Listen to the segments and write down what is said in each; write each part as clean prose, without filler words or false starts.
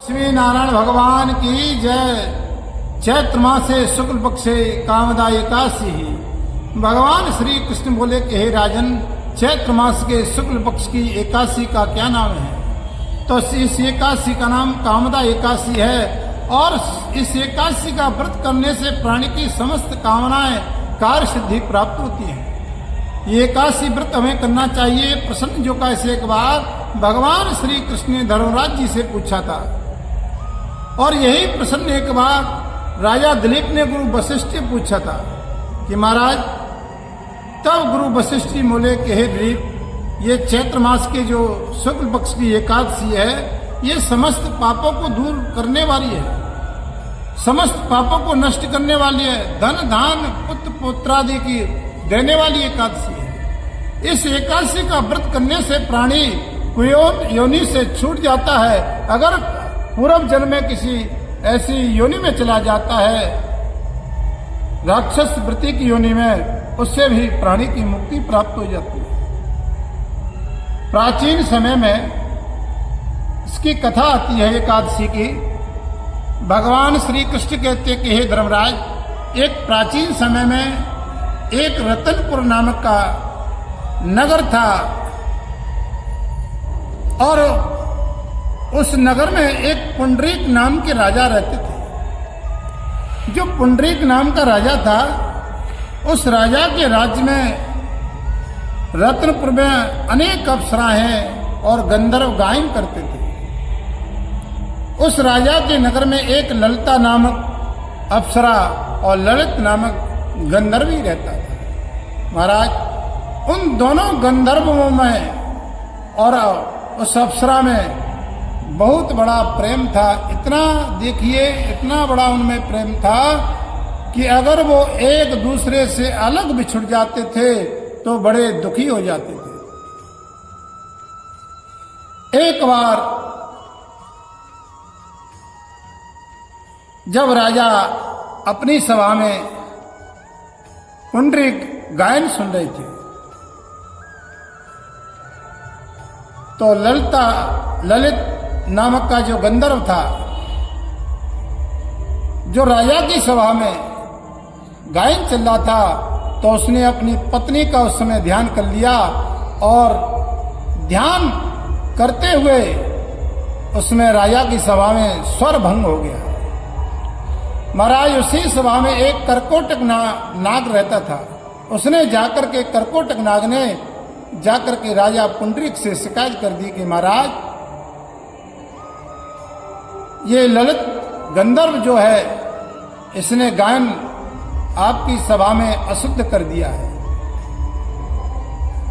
श्री नारायण भगवान की जय। चैत्र मासे शुक्ल पक्षे कामदा एकादशी ही भगवान श्री कृष्ण बोले कि हे राजन, चैत्र मास के शुक्ल पक्ष की एकादशी का क्या नाम है? तो इस एकादशी का नाम कामदा एकादशी है और इस एकादशी का व्रत करने से प्राणी की समस्त कामनाएं कार्य सिद्धि प्राप्त होती है। ये एकादशी व्रत हमें करना चाहिए। प्रसन्न जो का इसे एक बार भगवान श्री कृष्ण ने धर्मराज जी से पूछा था और यही प्रसन्न एक बार राजा दिलीप ने गुरु वशिष्ठ से पूछा था कि महाराज, तब गुरु वशिष्ठ जी बोले कि हे दिलीप, ये चैत्र मास के जो शुक्ल पक्ष की एकादशी है, ये समस्त पापों को दूर करने वाली है, समस्त पापों को नष्ट करने वाली है, धन धान पुत्र पुत्रादि की देने वाली एकादशी है। इस एकादशी का व्रत करने से प्राणी कुयोन योनि से छूट जाता है। अगर पूर्व जन्म में किसी ऐसी योनि में चला जाता है, राक्षस वृत्ति की योनि में, उससे भी प्राणी की मुक्ति प्राप्त हो जाती है। प्राचीन समय में इसकी कथा आती है एकादशी की। भगवान श्री कृष्ण कहते कि हे धर्मराज, एक प्राचीन समय में एक रतनपुर नामक का नगर था और उस नगर में एक पुंडरीक नाम के राजा रहते थे। जो पुंडरीक नाम का राजा था, उस राजा के राज्य में रत्नपुर में अनेक अप्सराएं और गंधर्व गायन करते थे। उस राजा के नगर में एक ललिता नामक अप्सरा और ललित नामक गंधर्वी रहता था। महाराज, उन दोनों गंधर्वों में और उस अप्सरा में बहुत बड़ा प्रेम था। इतना देखिए, इतना बड़ा उनमें प्रेम था कि अगर वो एक दूसरे से अलग बिछुड़ जाते थे तो बड़े दुखी हो जाते थे। एक बार जब राजा अपनी सभा में पुंडरीक गायन सुन रहे थे तो ललित नामक का जो गंधर्व था, जो राजा की सभा में गायन चल रहा था, तो उसने अपनी पत्नी का उस समय ध्यान कर लिया और ध्यान करते हुए उसमें राजा की सभा में स्वर भंग हो गया। महाराज, उसी सभा में एक करकोटक नाग रहता था। उसने जाकर के, करकोटक नाग ने जाकर के राजा पुंडरीक से शिकायत कर दी कि महाराज, ये ललित गंधर्व जो है, इसने गायन आपकी सभा में अशुद्ध कर दिया है।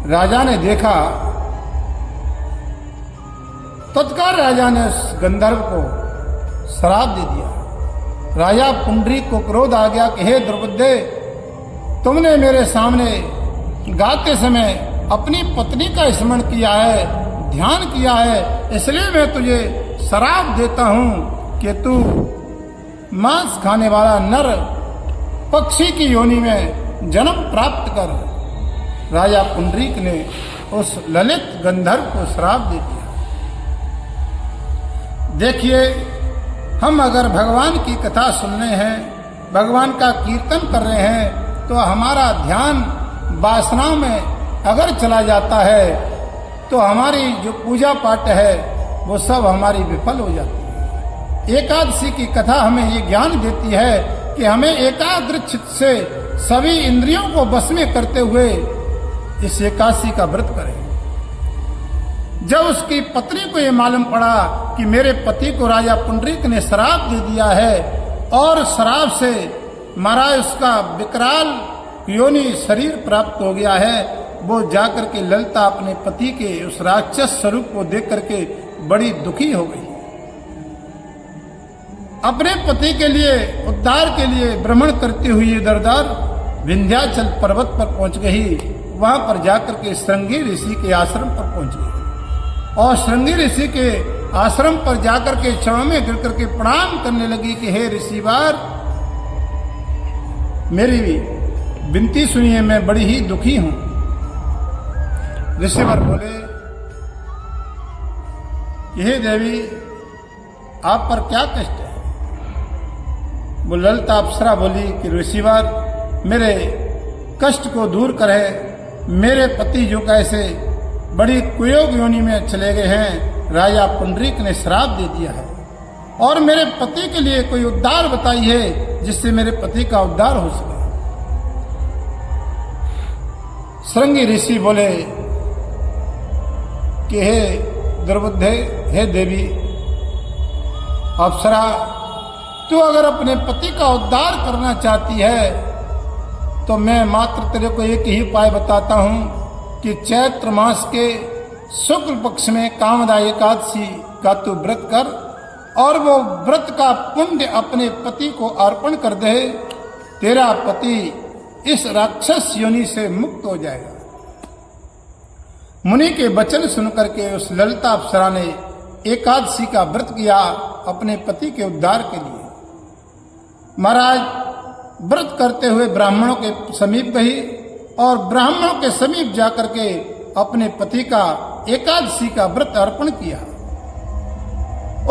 राजा ने देखा, तत्काल राजा ने उस गंधर्व को श्राप दे दिया। राजा पुंडरीक को क्रोध आ गया कि हे द्रौपदी, तुमने मेरे सामने गाते समय अपनी पत्नी का स्मरण किया है, ध्यान किया है, इसलिए मैं तुझे श्राप देता हूं कि तू मांस खाने वाला नर पक्षी की योनि में जन्म प्राप्त कर। राजा पुंडरीक ने उस ललित गंधर्व को श्राप दे दिया। देखिए, हम अगर भगवान की कथा सुन रहे हैं, भगवान का कीर्तन कर रहे हैं, तो हमारा ध्यान वासनाओं में अगर चला जाता है तो हमारी जो पूजा पाठ है वो सब हमारी विफल हो जाती है। एकादशी की कथा हमें ये ज्ञान देती है कि हमें एकाग्र चित्त से सभी इंद्रियों को बस में करते हुए इस एकादशी का व्रत करें। जब उसकी पत्नी को ये मालूम पड़ा कि मेरे पति को राजा पुंडरीक ने श्राप दे दिया है और श्राप से महाराज उसका विकराल योनि शरीर प्राप्त हो गया है, वो जाकर के ललिता अपने पति के उस राक्षस स्वरूप को देख करके बड़ी दुखी हो गई। अपने पति के लिए, उद्धार के लिए भ्रमण करती हुई दरदार विंध्याचल पर्वत पर पहुंच गई। वहां पर जाकर के श्रृंगी ऋषि के आश्रम पर पहुंच गई और श्रृंगी ऋषि के आश्रम पर जाकर के चरणों में गिर करके प्रणाम करने लगी कि हे ऋषिवार, मेरी विनती सुनिए, मैं बड़ी ही दुखी हूं। ऋषिवर बोले, हे देवी, आप पर क्या कष्ट है? वो ललिता अप्सरा बोली कि ऋषिवर मेरे कष्ट को दूर करे। मेरे पति जो कैसे बड़ी कुयोग योनि में चले गए हैं, राजा पुंडरीक ने श्राप दे दिया है और मेरे पति के लिए कोई उद्धार बताइए जिससे मेरे पति का उद्धार हो सके। श्रृंगी ऋषि बोले कि हे दुर्बुद्धे, हे देवी अप्सरा, तू अगर अपने पति का उद्धार करना चाहती है तो मैं मात्र तेरे को एक ही उपाय बताता हूं कि चैत्र मास के शुक्ल पक्ष में कामदा एकादशी का तू व्रत कर और वो व्रत का पुण्य अपने पति को अर्पण कर दे। तेरा पति इस राक्षस योनि से मुक्त हो जाएगा। मुनि के वचन सुनकर के उस ललिता अप्सरा ने एकादशी का व्रत किया अपने पति के उद्धार के लिए। महाराज व्रत करते हुए ब्राह्मणों के समीप गई और ब्राह्मणों के समीप जाकर के अपने पति का एकादशी का व्रत अर्पण किया।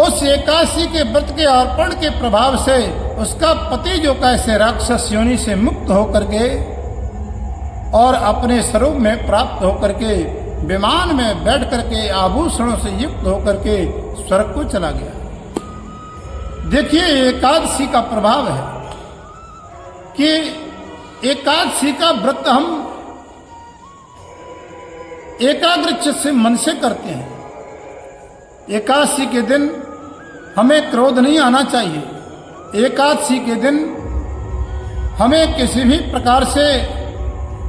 उस एकादशी के व्रत के अर्पण के प्रभाव से उसका पति जो कैसे राक्षस योनि से मुक्त होकर के और अपने स्वरूप में प्राप्त होकर के विमान में बैठ करके आभूषणों से युक्त होकर के स्वर्ग को चला गया। देखिए एकादशी का प्रभाव है कि एकादशी का व्रत हम एकाग्रचित्त से मन से करते हैं। एकादशी के दिन हमें क्रोध नहीं आना चाहिए। एकादशी के दिन हमें किसी भी प्रकार से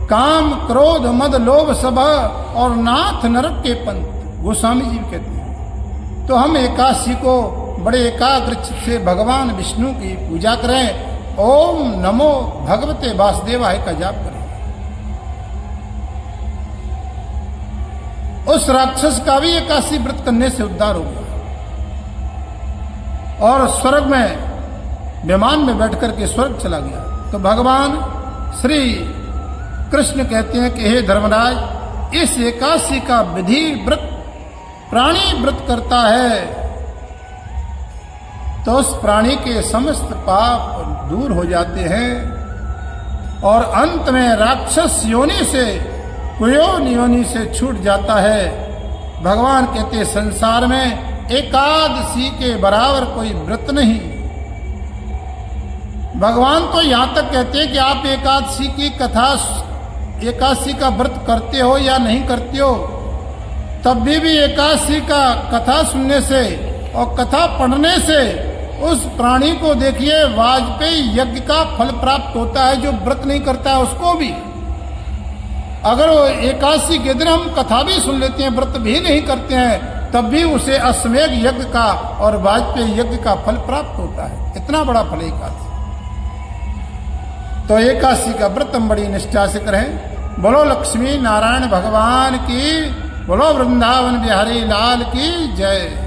काम, क्रोध, मद, लोभ, सब और नाथ नरक के पंथ गोस्वामी जी कहते हैं। तो हम एकादशी को बड़े एकाग्रचित्त से भगवान विष्णु की पूजा करें। ओम नमो भगवते वासुदेवाय का जाप करें। उस राक्षस का भी एकादशी व्रत करने से उद्धार हो गया और स्वर्ग में विमान में बैठ करके स्वर्ग चला गया। तो भगवान श्री कृष्ण कहते हैं कि हे धर्मराज, इस एकादशी का विधि व्रत प्राणी व्रत करता है तो उस प्राणी के समस्त पाप दूर हो जाते हैं और अंत में राक्षस योनि से कुयोन योनि से छूट जाता है। भगवान कहते संसार में एकादशी के बराबर कोई व्रत नहीं। भगवान तो यहां तक कहते हैं कि आप एकादशी की कथा, एकादशी का व्रत करते हो या नहीं करते हो, तब भी एकादशी का कथा सुनने से और कथा पढ़ने से उस प्राणी को देखिए वाजपेयी यज्ञ का फल प्राप्त होता है। जो व्रत नहीं करता है उसको भी, अगर वो एकादशी के दिन हम कथा भी सुन लेते हैं, व्रत भी नहीं करते हैं, तब भी उसे अश्वमेध यज्ञ का और वाजपेयी यज्ञ का फल प्राप्त होता है। इतना बड़ा फल एकादशी। तो एकादशी का व्रत हम बड़ी निष्ठा से करें। बोलो लक्ष्मी नारायण भगवान की, बोलो वृंदावन बिहारी लाल की जय।